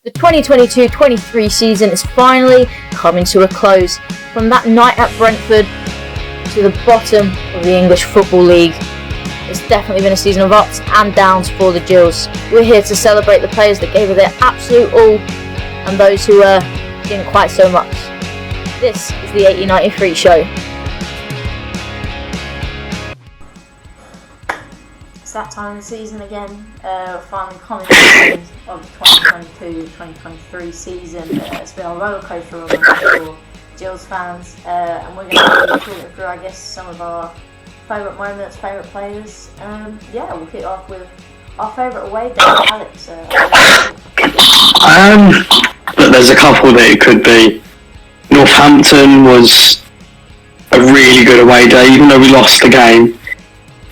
The 2022-23 season is finally coming to a close. From that night at Brentford to the bottom of the English Football League, it's definitely been a season of ups and downs for the Gills. We're here to celebrate the players that gave it their absolute all and those who didn't quite so much. This is the 80-93 show. It's that time of the season again. We're finally coming to the end of the 2022-2023 season. It's been a rollercoaster ride for Gills fans, and we're going to be talking through, I guess, some of our favourite moments, favourite players. We'll kick off with our favourite away day. Alex. There's a couple that it could be. Northampton was a really good away day, even though we lost the game.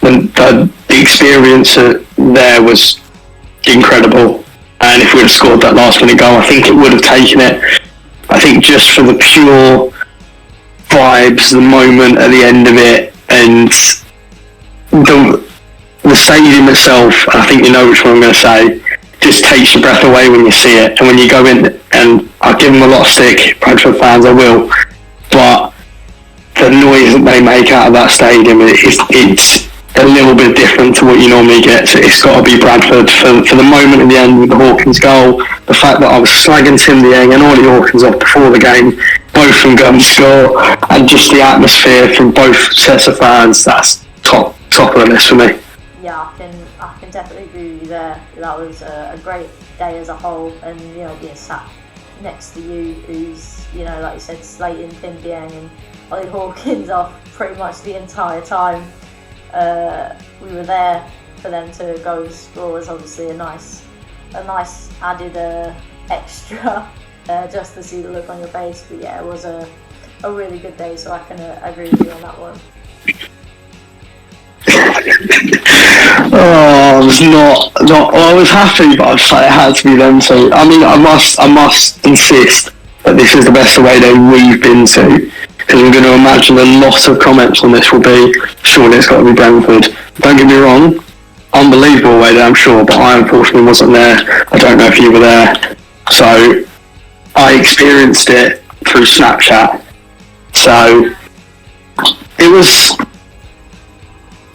The experience there was incredible, and if we had scored that last minute goal, I think it would have taken it. I think just for the pure vibes, the moment at the end of it, and the stadium itself, I think you know which one I'm going to say, just takes your breath away when you see it. And when you go in, and I give them a lot of stick, Bradford fans, I will, but the noise that they make out of that stadium, it's a little bit different to what you normally get. So it's got to be Bradford for the moment at the end with the Hawkins goal. The fact that I was slagging Tim Deang and Ollie Hawkins off before the game, both from gun score, and just the atmosphere from both sets of fans, that's top of the list for me. Yeah, I can definitely agree with you there. That was a great day as a whole, and being sat next to you, who's like you said, slating Tim Deang and Ollie Hawkins off pretty much the entire time. We were there for them to go and score was obviously a nice added extra just to see the look on your face. But yeah, it was a really good day, so I can agree with you on that one. I was I was happy, but I'd say it had to be them too. I mean, I must insist that this is the best away day we've been to, because I'm going to imagine a lot of comments on this will be, surely it's got to be Brentford. Don't get me wrong, unbelievable away day, I'm sure, but I unfortunately wasn't there. I don't know if you were there. So I experienced it through Snapchat. So it was,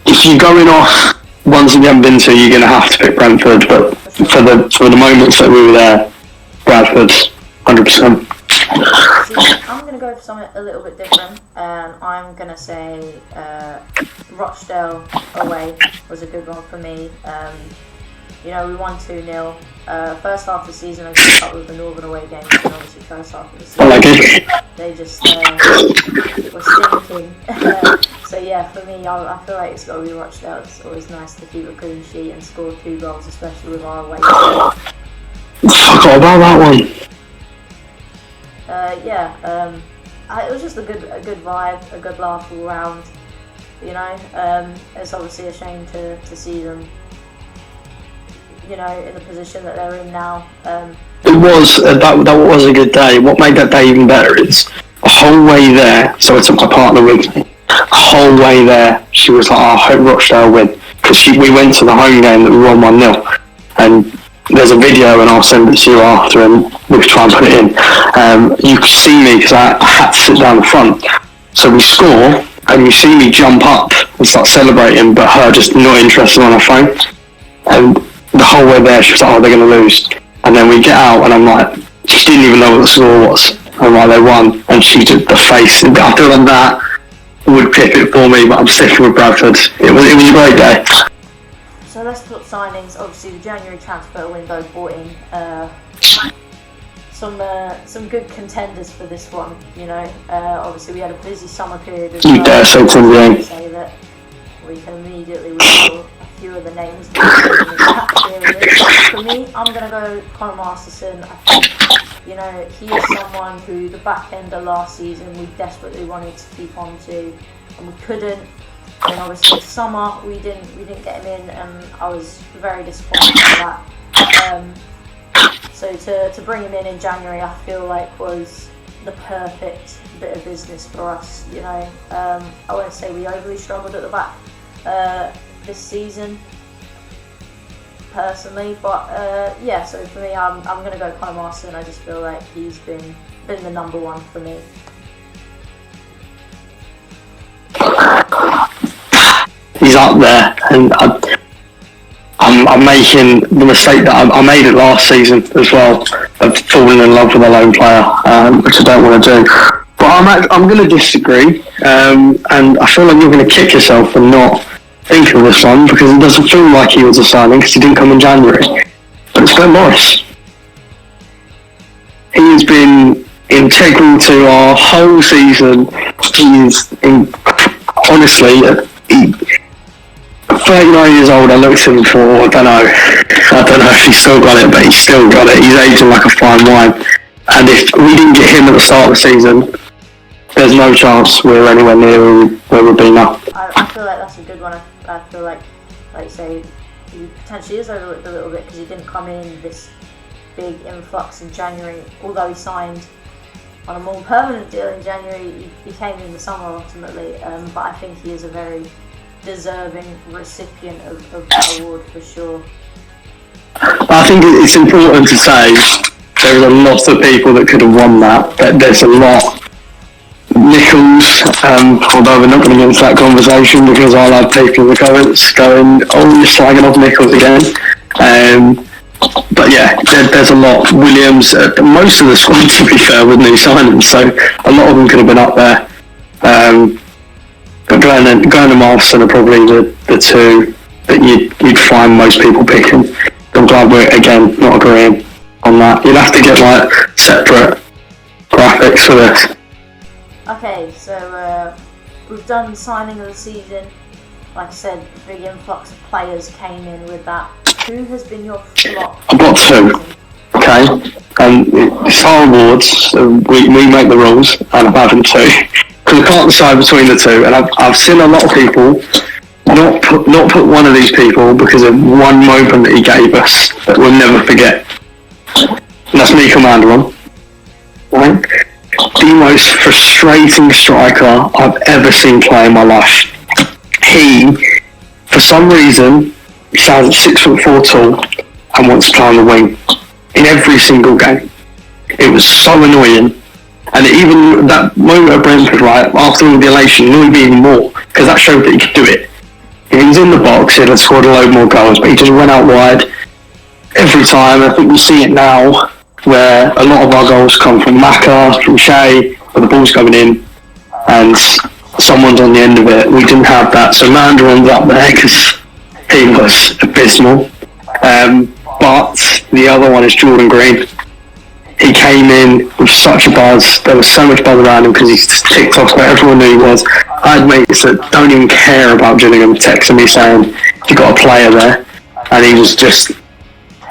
if you're going off ones that you haven't been to, you're going to have to pick Brentford, but for the moments that we were there, Bradford, 100%. I'm going to go for something a little bit different. I'm going to say Rochdale away was a good one for me. We won 2-0. First half of the season, I got up with the Northern away games, and obviously first half of the season, they just were stinking. So yeah, for me, I feel like it's got to be Rochdale. It's always nice to keep a clean sheet and score 2 goals, especially with our away. I forgot about that one. It was just a good vibe, a good laugh all round. It's obviously a shame to see them, in the position that they're in now. It was that was a good day. What made that day even better is the whole way there. So I took my partner with me. The whole way there, she was like, "I hope Rochdale win," because we went to the home game that we won 1-0, and there's a video, and I'll send it to you after, and we'll try and put it in. You could see me because I had to sit down the front. So we score, and you see me jump up and start celebrating, but her just not interested on her phone. And the whole way there, she was like, "Oh, they're going to lose." And then we get out, and I'm like, she didn't even know what the score was. I'm like, they won, and she did the face. And I feel like that would pick it for me, but I'm sticking with Bradford. It was a great day. So let's talk signings. Obviously, the January transfer window brought in some good contenders for this one. Obviously we had a busy summer period as well. Yeah, so say that we can immediately recall a few of the names in that period. For me, I'm going to go Conor Masterson. I think he is someone who the back end of last season we desperately wanted to keep on to, and we couldn't. And obviously summer we didn't get him in, and I was very disappointed with that. So to bring him in January, I feel like was the perfect bit of business for us. I won't say we overly struggled at the back this season, personally. But yeah, so for me, I'm going to go Conor Marston. I just feel like he's been the number one for me. He's up there, and I'm making the mistake that I made it last season as well, of falling in love with a lone player, which I don't want to do. But I'm going to disagree, and I feel like you're going to kick yourself for not thinking of this one, because it doesn't feel like he was a signing because he didn't come in January. But it's Glenn Morris. He has been integral to our whole season. He is honestly. 39 years old, I looked at him before, I don't know if he's still got it, but he's still got it. He's aging like a fine wine. And if we didn't get him at the start of the season, there's no chance we're anywhere near where we've been now. I feel like that's a good one. I feel like you say, he potentially is overlooked a little bit because he didn't come in this big influx in January, although he signed on a more permanent deal in January. He came in the summer ultimately, but I think he is a very deserving recipient of that award for sure. I think it's important to say there's a lot of people that could have won that. There's a lot. Nichols, although we're not going to get into that conversation because I'll have people in the comments going, oh, you're slagging off Nichols again. But yeah, there's a lot. Williams, most of the squad, to be fair, with new signings, so a lot of them could have been up there. But Glenn and Marston are probably the two that you'd find most people picking. I'm glad we're, again, not agreeing on that. You'd have to get like separate graphics for this. Okay, so we've done signing of the season. Like I said, big influx of players came in with that. Who has been your flop? I've got two. Okay, it's our awards. So we make the rules, and I'm having two. Because I can't decide between the two, and I've seen a lot of people not put one of these people because of one moment that he gave us that we'll never forget. And that's me, Commander. Right? The most frustrating striker I've ever seen play in my life. He, for some reason, stands at 6'4" tall and wants to play on the wing in every single game. It was so annoying. And even that moment at Brentford, right, after all the elation, annoyed me even more, because that showed that he could do it. If he was in the box, he'd have scored a load more goals, but he just went out wide every time. I think we see it now, where a lot of our goals come from Maka, from Shea, where the ball's coming in, and someone's on the end of it. We didn't have that, so Mandarin's up there, because he was abysmal. But the other one is Jordan Green. He came in with such a buzz. There was so much buzz around him because he's ticked off where everyone knew he was. I had mates that don't even care about Gillingham texting me saying you got a player there, and he was just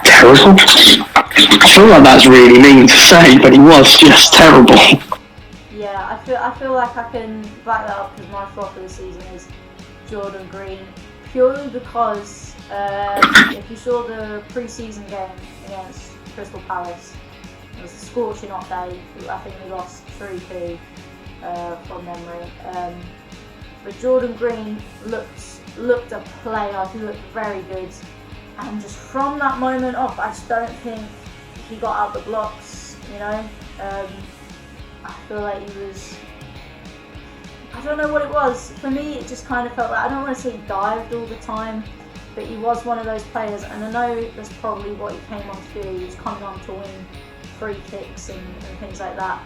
terrible. I feel like that's really mean to say, but he was just terrible. Yeah, I feel like I can back that up because my flop of the season is Jordan Green, purely because if you saw the pre-season game against Crystal Palace, it was a scorching hot day. I think we lost 3-2 from memory. But Jordan Green looked a player. He looked very good, and just from that moment off, I just don't think he got out the blocks. You know, I feel like he was. I don't know what it was. For me, it just kind of felt like, I don't want to say he dived all the time, but he was one of those players, and I know that's probably what he came on to do. He was coming on to win free kicks and things like that.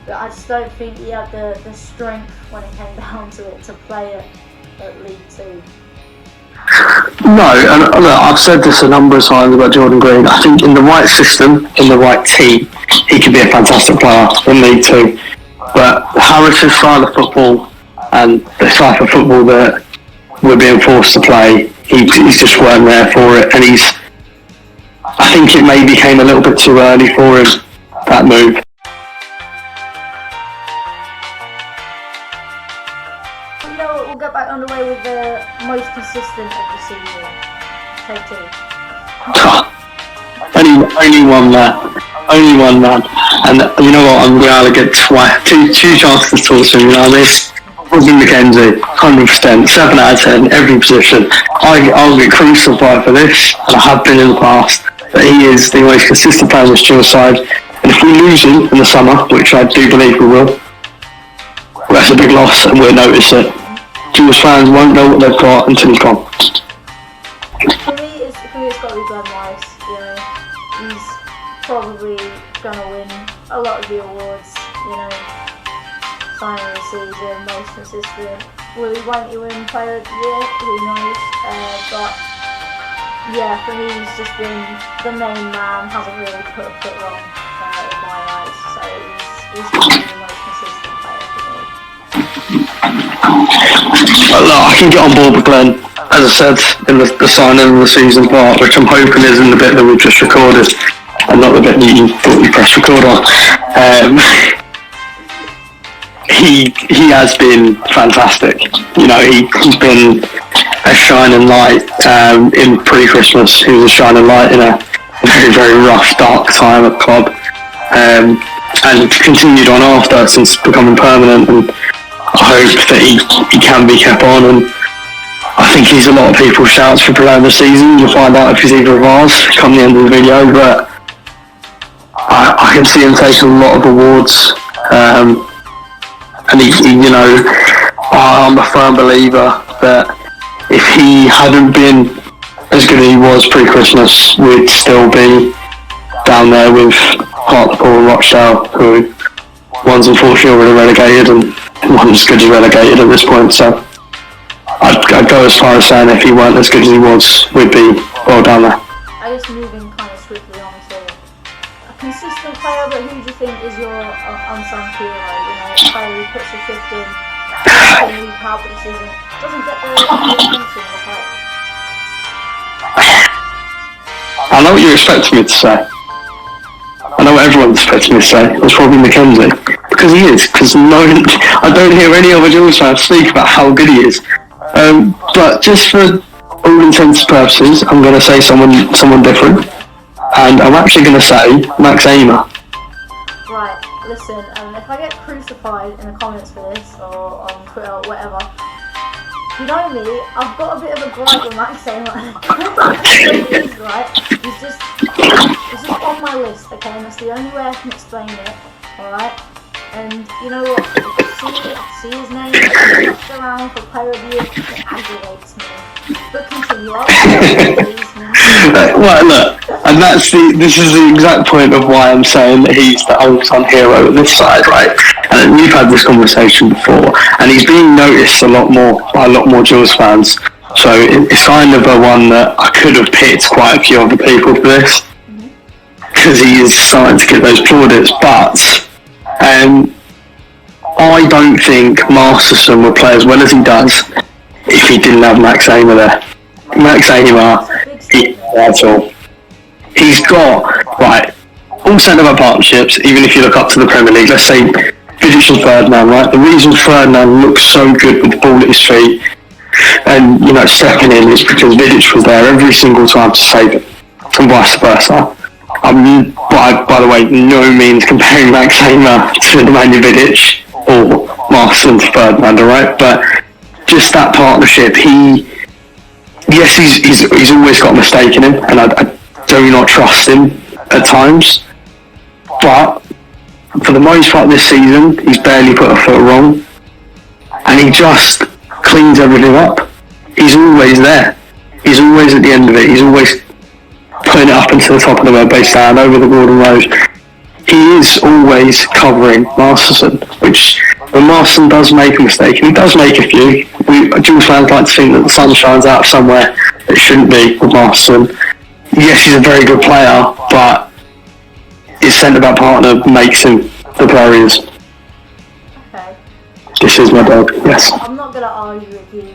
But I just don't think he had the strength when it came down to it to play at League 2. No, and look, I've said this a number of times about Jordan Green. I think in the right system, in the right team, he could be a fantastic player in League 2. But Harris's style of football and the type of football that we're being forced to play, he's just weren't there for it, and I think it maybe came a little bit too early for him, that move. You know what, we'll get back underway with the most consistent of the season. Take two. Only one man. And you know what, I'm going to get two chances to talk to him, you know what I mean? Robin McKenzie, 100%, 7 out of 10, every position. I'll get crucified for this, and I have been in the past. But he is the most consistent player on the Steelers side. And if we lose him in the summer, which I do believe we will, that's a big loss, and we'll notice it. Steelers fans won't know what they've got until he's gone. For me, it's got to be Glenn Rice. You know, he's probably gonna win a lot of the awards. You know, signing of the season, most consistent. Won't he win Player of the Year? Who knows? But yeah, for me, he's just been the main man. Hasn't really put a foot wrong in my eyes. So he's probably the most consistent player for me. Look, I can get on board with Glenn. As I said in the signing of the season part, which I'm hoping is in the bit that we've just recorded, and not the bit that you thought you pressed record on. He has been fantastic. You know, he's been a shining light in pre-Christmas. He was a shining light in a very, very rough, dark time at the club, and continued on after since becoming permanent. And I hope that he can be kept on. And I think he's a lot of people's shouts for player of the season. You'll find out if he's either of ours come the end of the video, but I can see him taking a lot of awards. And he, you know, I'm a firm believer that if he hadn't been as good as he was pre-Christmas, we'd still be down there with Hartlepool and Rochdale, who one's unfortunately already relegated and one's as good as relegated at this point. So I'd go as far as saying if he weren't as good as he was, we'd be well down there. I guess moving kind of swiftly on to a consistent player, but who do you think is your unsung hero? You know, a player who puts a shift in, week out, but doesn't get the attention of the play. I know what you're expecting me to say. I know what everyone's expecting me to say. It's probably Mackenzie. Because he is. Because I don't hear any other Jules fans speak about how good he is. But just for all intents and purposes, I'm going to say someone different. And I'm actually going to say Max Amer. Right, listen, if I get crucified in the comments for this, or on Twitter, or whatever, you know me, I've got a bit of a gripe with Max Amer. He's right, he's just on my list, okay, and that's the only way I can explain it, alright? And you know what, see his name, pushed around for Player of the Year, it aggravates me. But continue, well, look, and this is the exact point of why I'm saying that he's the unsung hero of this side, right? And we've had this conversation before, and he's being noticed a lot more by a lot more Jules fans. So it's kind of a one that I could have picked quite a few other people for this, because he is starting to get those plaudits. But I don't think Masterson would play as well as he does if he didn't have Max Amer there. Max Amer, he's got, right, all centre-back partnerships, even if you look up to the Premier League, let's say Vidic and Ferdinand, right? The reason Ferdinand looks so good with the ball at his feet and, you know, stepping in is because Vidic was there every single time to save it, and vice versa. By the way, no means comparing Max Amer to Nemanja Vidic or Marston to Ferdinand, alright? But just that partnership, he's always got a mistake in him, and I do not trust him at times. But for the most part this season, he's barely put a foot wrong, and he just cleans everything up. He's always there. He's always at the end of it. He's always putting it up into the top of the web base stand over the Gordon Road. He is always covering Masterson, which when Masterson does make a mistake, and he does make a few, Jules fans like to think that the sun shines out somewhere it shouldn't be with Masterson. Yes, he's a very good player, but his centre-back partner makes him the player he is. Okay. This is my dog, yes. I'm not going to argue with you.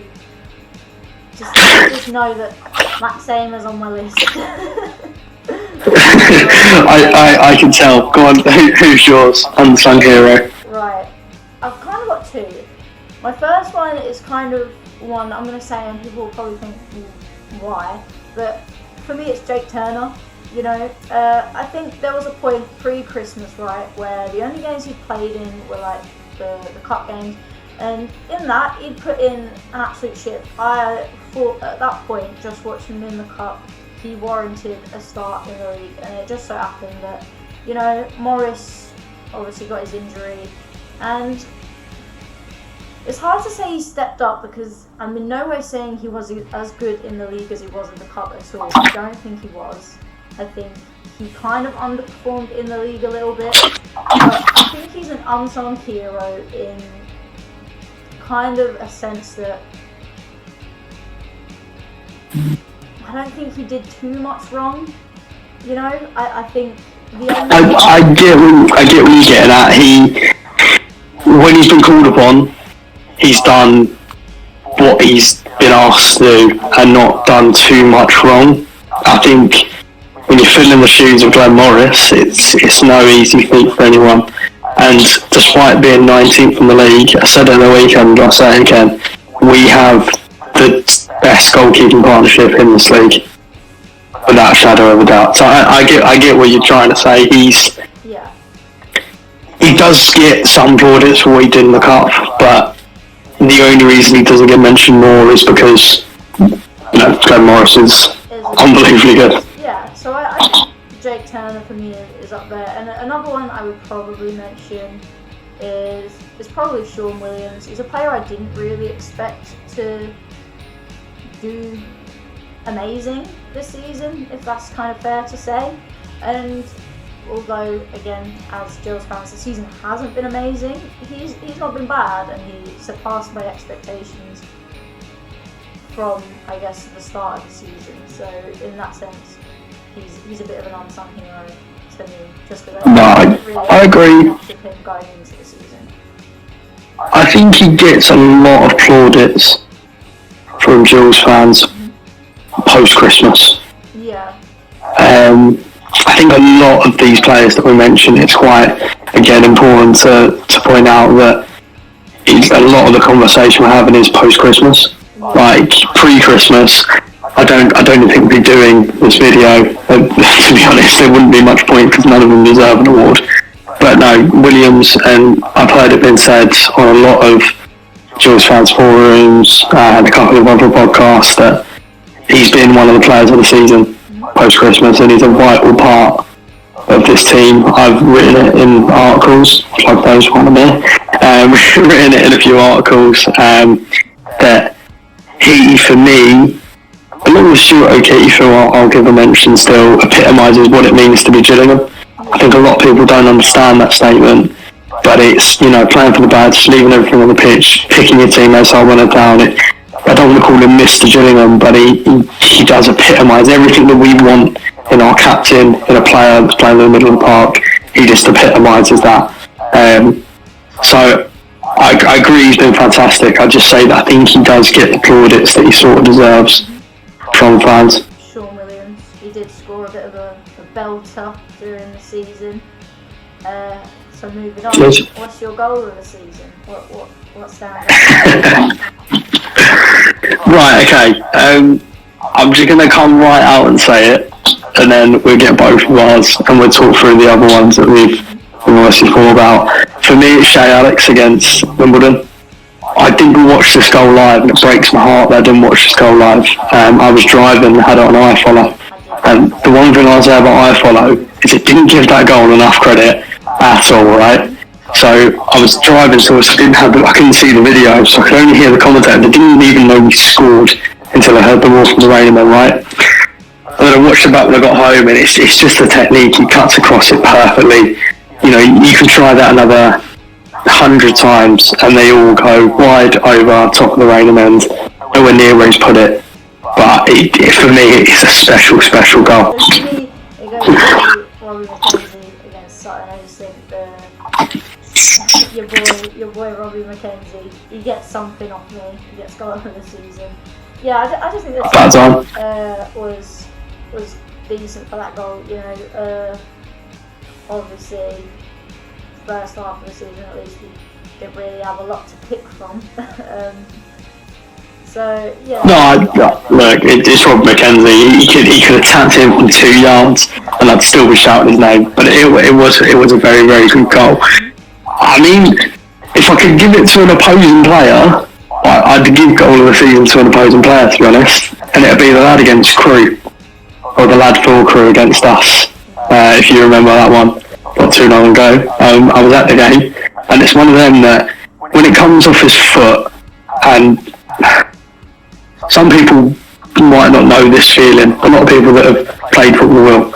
Just know that Max Amer's on my list. I can tell. Go on, who's yours? Unsung hero. Right. I've kind of got two. My first one is kind of one I'm going to say, and people will probably think why, but for me it's Jake Turner. You know, I think there was a point pre-Christmas, right, where the only games he played in were like the cup games, And in that, he'd put in an absolute shift. I thought at that point, just watching him in the cup, he warranted a start in the league. And it just so happened that, you know, Morris obviously got his injury. And it's hard to say he stepped up because I'm in no way saying he was as good in the league as he was in the cup at all. I don't think he was. I think he kind of underperformed in the league a little bit. But I think he's an unsung hero in kind of a sense that I don't think he did too much wrong. You know, I think the only I get what you're getting at. When he's been called upon, he's done what he's been asked to do and not done too much wrong. I think when you fill in the shoes of Glenn Morris, it's no easy feat for anyone. And despite being 19th in the league, I said it on the weekend, I'll say it again, we have the best goalkeeping partnership in this league, without a shadow of a doubt. So I get what you're trying to say. He does get some plaudits for what he did in the cup, but the only reason he doesn't get mentioned more is because, you know, Glenn Morris is unbelievably good. Yeah, so I think Jake Turner for me is up there. And another one I would probably mention is probably Sean Williams. He's a player I didn't really expect to do amazing this season, if that's kind of fair to say. And although, again, as Gills fans, the season hasn't been amazing, he's not been bad, and he surpassed my expectations from, I guess, the start of the season. So in that sense, he's a bit of an unsung hero to me, just because I agree with him going into the season. I think he gets a lot of plaudits from Gills fans post-Christmas. Yeah. I think a lot of these players that we mentioned, it's quite, again, important to point out that a lot of the conversation we're having is post-Christmas. Like, pre-Christmas, I don't think we'd be doing this video. To be honest, there wouldn't be much point because none of them deserve an award. But no, Williams, and I've heard it been said on a lot of Gills fans forums and a couple of other podcasts that he's been one of the players of the season post-Christmas, and he's a vital part of this team. I've written it in articles, plug those one of me, written it in a few articles, that he, for me, along with Stuart O'Keefe, who I'll give a mention still, epitomises what it means to be Gillingham. I think a lot of people don't understand that statement, but it's, you know, playing for the Bads, leaving everything on the pitch, picking your teammates up when they're down. I don't want to call him Mr. Gillingham, but he does epitomise everything that we want in our captain, in a player that's playing in the middle of the park. He just epitomises that. So I agree, he's been fantastic. I just say that I think he does get the plaudits that he sort of deserves from fans. Sean Williams, he did score a bit of a belter during the season. So moving on, what's your goal of the season? What stands out? Right, okay. I'm just going to come right out and say it, and then we'll get both of ours, and we'll talk through the other ones that we've obviously thought about. For me, it's Shay Alex against Wimbledon. I didn't watch this goal live, and it breaks my heart that I didn't watch this goal live. I was driving, had it on iFollow, and the one thing I'll say about iFollow is it didn't give that goal enough credit at all, right? So I was driving, so I couldn't see the video, so I could only hear the commentator. They didn't even know we scored until I heard the roar from the Rainbow, right? And then I watched it back when I got home, and it's just the technique. He cuts across it perfectly. You know, you can try that another 100 times, and they all go wide over top of the Rainham end, nowhere near where he's put it. But for me, it's a special, special goal. For me, it goes to Robbie McKenzie against Sutton. I just think your boy Robbie McKenzie, he gets something off me. He gets goal of the season. Yeah, I just think this was decent for that goal. You know, obviously, first half of the season at least, we didn't really have a lot to pick from. So yeah. Look, it's Rob McKenzie. He could have tapped him from 2 yards, and I'd still be shouting his name. But it was a very, very good goal. I mean, if I could give it to an opposing player, I'd give goal of the season to an opposing player, to be honest. And it'd be the lad against Crew, or the lad for Crew against us. If you remember that one, not too long ago. I was at the game, and it's one of them that, when it comes off his foot, and some people might not know this feeling, a lot of people that have played football will.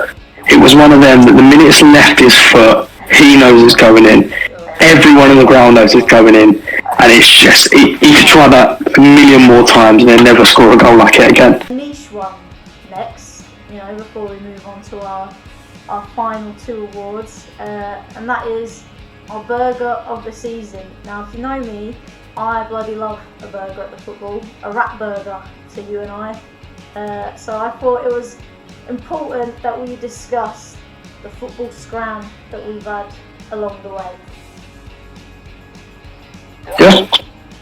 It was one of them that the minute it's left his foot, he knows it's going in. Everyone on the ground knows it's going in, and it's just, he could try that a million more times and then never score a goal like it again. Niche one next, before we move on to our final 2 awards, and that is our burger of the season. Now, if you know me, I bloody love a burger at the football, a wrap burger to you and I. So I thought it was important that we discuss the football scram that we've had along the way. Yeah.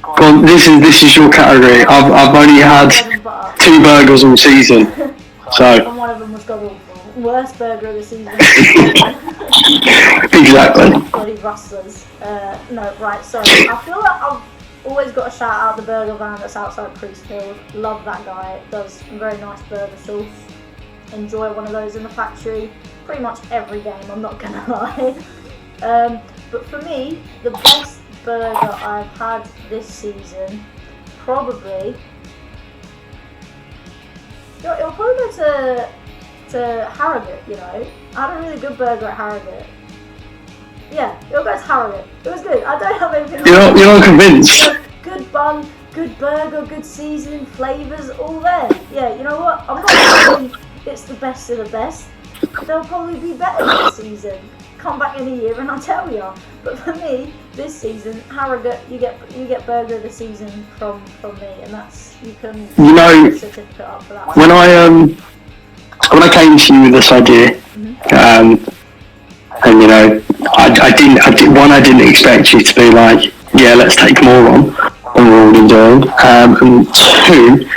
Well, this is your category. I've only had 2 burgers all season, so. And one of them was god awful. Worst burger of the season. Exactly. Bloody rustlers. No, right. Sorry. I feel like I've always got to shout out the burger van that's outside Priestfield. Love that guy. Does very nice burger sauce. Enjoy one of those in the factory pretty much every game, I'm not gonna lie. But for me, the best burger I've had this season, probably it'll probably go to Harrogate. I had a really good burger at Harrogate. Yeah, it'll go to Harrogate. It was good. I don't have anything. You're not convinced. Good bun, good burger, good seasoning, flavours, all there. Yeah, you know what? I'm not saying it's the best of the best. They'll probably be better this season. Come back in a year and I'll tell you. But for me, this season, Harrogate, you get burger of the season from me, and that's, you can certificate up for that. When I came to you with this idea, and I didn't expect you to be like, yeah, let's take more on we're already doing, and 2,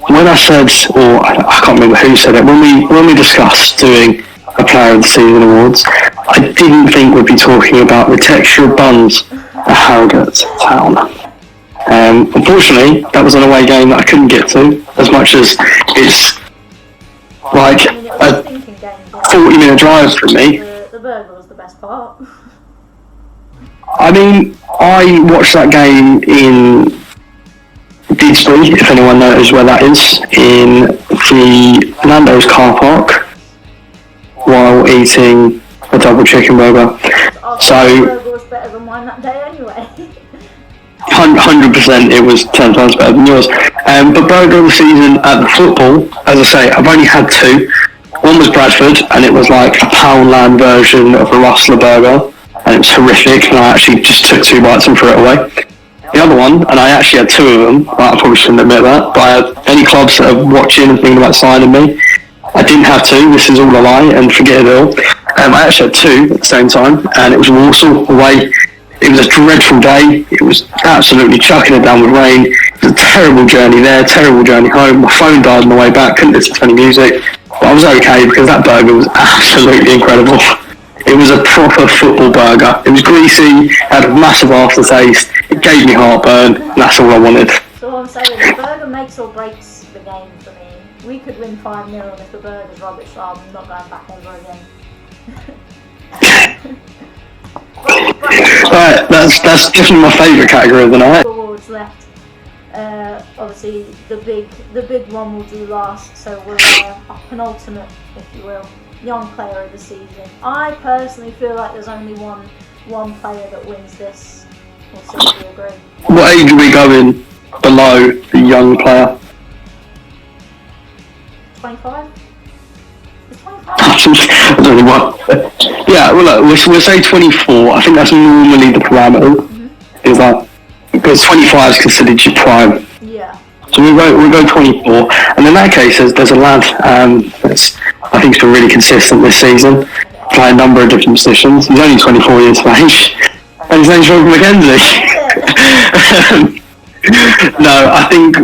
when I said, or I can't remember who said it, when we discussed doing a Player of the Season awards, I didn't think we'd be talking about the texture of buns at Harrogate Town. Unfortunately, that was an away game that I couldn't get to, as much as it's like a 40-minute drive from me. The burger was the best part. I mean, I watched that game in Didsbury, if anyone knows where that is, in the Nando's car park, while eating a double chicken burger. So, the burger was better than mine that day anyway. 100% it was 10 times better than yours. But burger of the season at the football, as I say, I've only had 2. One was Bradford, and it was like a Poundland version of a Rustler burger, and it was horrific, and I actually just took 2 bites and threw it away. The other one, and I actually had 2 of them, I probably shouldn't admit that, but any clubs that are watching and thinking about signing me, I didn't have 2, this is all a lie, and forget it all. I actually had 2 at the same time, and it was Walsall away. It was a dreadful day, it was absolutely chucking it down with rain. It was a terrible journey there, terrible journey home. My phone died on the way back, couldn't listen to any music, but I was okay because that burger was absolutely incredible. It was a proper football burger. It was greasy, had a massive aftertaste, it gave me heartburn, and that's all I wanted. So what I'm saying, the burger makes or breaks the game for me. We could win 5-0, and if the burger's rubbish, I'm not going back ever again. Right, that's definitely my favourite category of the night. Awards left. Obviously, the big one we'll do last, so we're our penultimate, if you will, young player of the season. I personally feel like there's only one player that wins this. Or so you agree? What age are we going below the young player? 25? Is 25? I don't know what. Yeah, well, look, we'll say 24. I think that's normally the parameter. Is that because 25 is considered your prime. Yeah. So we'll go 24, and in that case, there's a lad that's I think's been really consistent this season, playing a number of different positions. He's only 24 years of age, and his name's Robert McKenzie. No, I think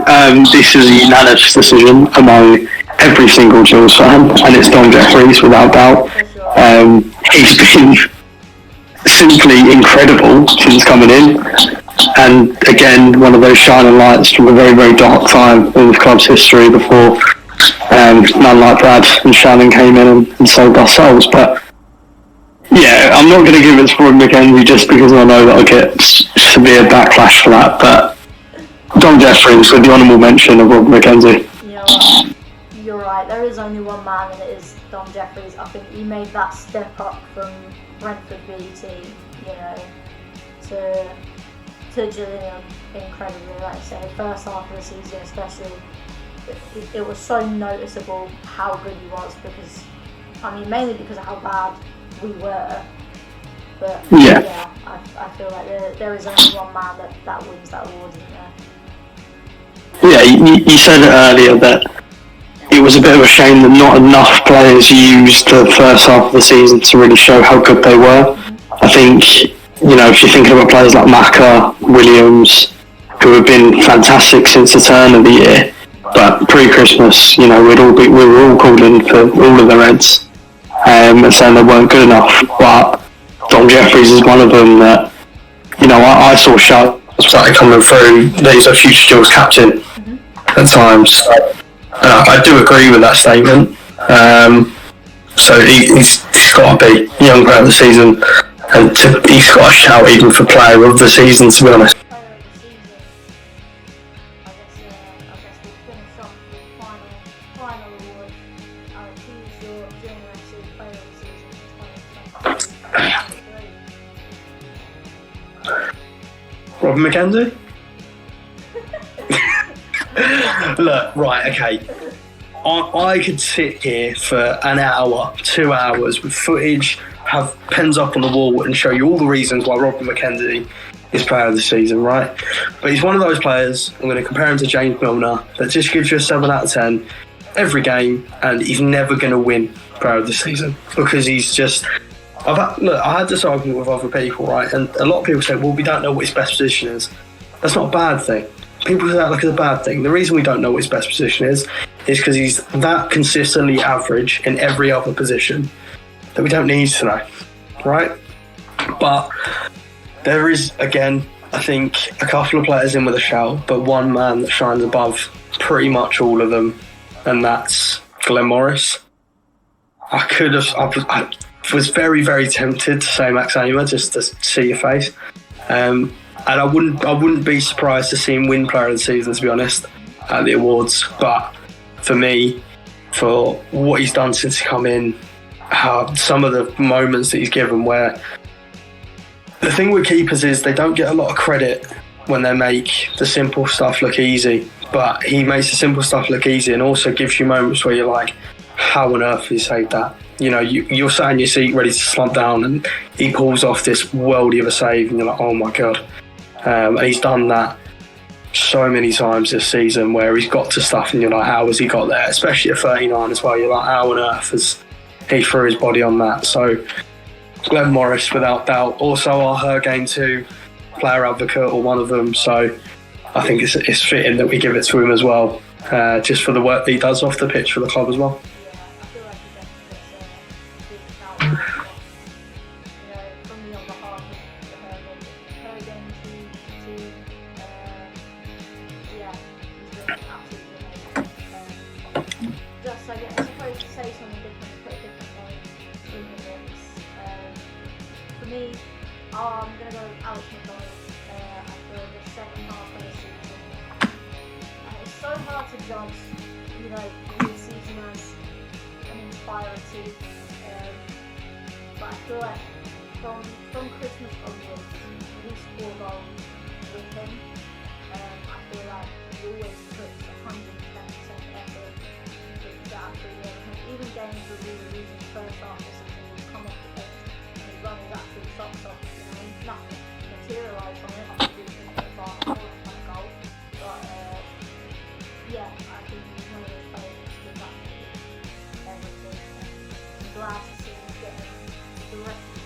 this is a unanimous decision among every single Jules fan, and it's Don Jeffries without doubt. He's been simply incredible since coming in. And again, one of those shining lights from a very, very dark time in the club's history before none like Brad and Shannon came in and sold our souls. But yeah, I'm not going to give it to Rob McKenzie just because I know that I'll get severe backlash for that. But Dom Jeffries with the honourable mention of Rob McKenzie. You know what? You're right. There is only one man, and it is Dom Jeffries. I think he made that step up from Brentford BT, you know, to Gillingham incredibly. Like I say, first half of the season especially, it was so noticeable how good he was because, I mean, mainly because of how bad we were. But yeah, I feel like there is only one man that wins that award, isn't there? Yeah, you said it earlier that it was a bit of a shame that not enough players used the first half of the season to really show how good they were. I think, you know, if you're thinking about players like Maka, Williams, who have been fantastic since the turn of the year, but pre-Christmas, you know, we were all calling for all of their heads and saying they weren't good enough. But Dom Jeffries is one of them that, you know, I saw shouts started coming through that he's a future Gills captain at times. I do agree with that statement. So he's got to be young player of the season, and he's got a shout even for player of the season, to be honest. Robin McKenzie? Look, right, okay. I could sit here for an hour, 2 hours with footage, have pens up on the wall and show you all the reasons why Robin McKenzie is player of the season, right? But he's one of those players, I'm going to compare him to James Milner, that just gives you a 7 out of 10 every game, and he's never going to win player of the season because he's just... I had this argument with other people, right? And a lot of people say, well, we don't know what his best position is. That's not a bad thing. People say that like it's a bad thing. The reason we don't know what his best position is because he's that consistently average in every other position that we don't need to know, right? But there is, again, I think a couple of players in with a shout, but one man that shines above pretty much all of them, and that's Glenn Morris. I was very, very tempted to say Max Amer just to see your face. And I wouldn't be surprised to see him win player of the season, to be honest, at the awards. But for me, for what he's done since he come in, some of the moments that he's given where... The thing with keepers is they don't get a lot of credit when they make the simple stuff look easy. But he makes the simple stuff look easy and also gives you moments where you're like, how on earth have you saved that? You know, you're sat in your seat ready to slump down and he pulls off this worldie of a save and you're like, oh my God. And he's done that so many times this season where he's got to stuff and you're like, how has he got there? Especially at 39 as well. You're like, how on earth has he threw his body on that? So Glenn Morris, without doubt. Also our Her Game 2 player advocate, or one of them. So I think it's fitting that we give it to him as well, just for the work that he does off the pitch for the club as well. From Christmas onwards, we score goals with him. I feel like he always puts 110% effort into that actual game. Even games where we were losing the first half of the season, he'd come off the pitch and he'd run his absolute socks off, you know, and nothing materialised from it. I think he was thinking of a goal. But yeah, I think he's one of those players who's good at everything. I'm glad to see him getting the rest of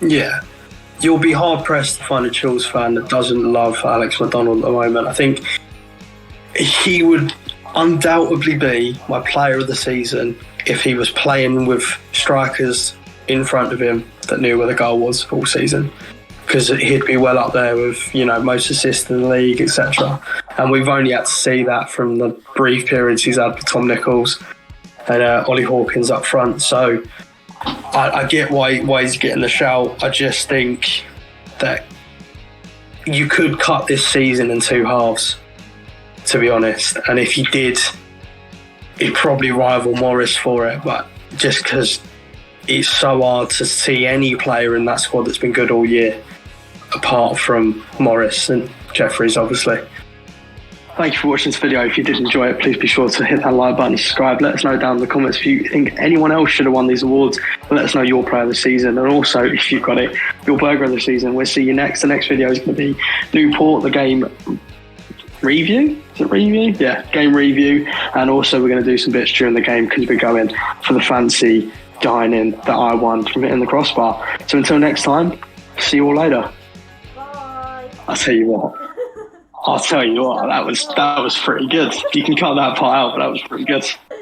Yeah, you'll be hard pressed to find a Chills fan that doesn't love Alex McDonald at the moment. I think he would undoubtedly be my player of the season if he was playing with strikers in front of him that knew where the goal was all season, because he'd be well up there with, you know, most assists in the league, etc. And we've only had to see that from the brief periods he's had with Tom Nichols and Ollie Hawkins up front. So I get why he's getting the shout. I just think that you could cut this season in two halves, to be honest. And if you did, it'd probably rival Morris for it. But just because it's so hard to see any player in that squad that's been good all year, apart from Morris and Jeffries, obviously. Thank you for watching this video. If you did enjoy it, please be sure to hit that like button and subscribe. Let us know down in the comments if you think anyone else should have won these awards. Let us know your player of the season. And also, if you've got it, your burger of the season. We'll see you next. The next video is going to be Newport, the game review. Is it review? Yeah, game review. And also, we're going to do some bits during the game because we're going for the fancy dining that I won from hitting the crossbar. So until next time, see you all later. Bye. I'll tell you what, that was pretty good. You can cut that part out, but that was pretty good.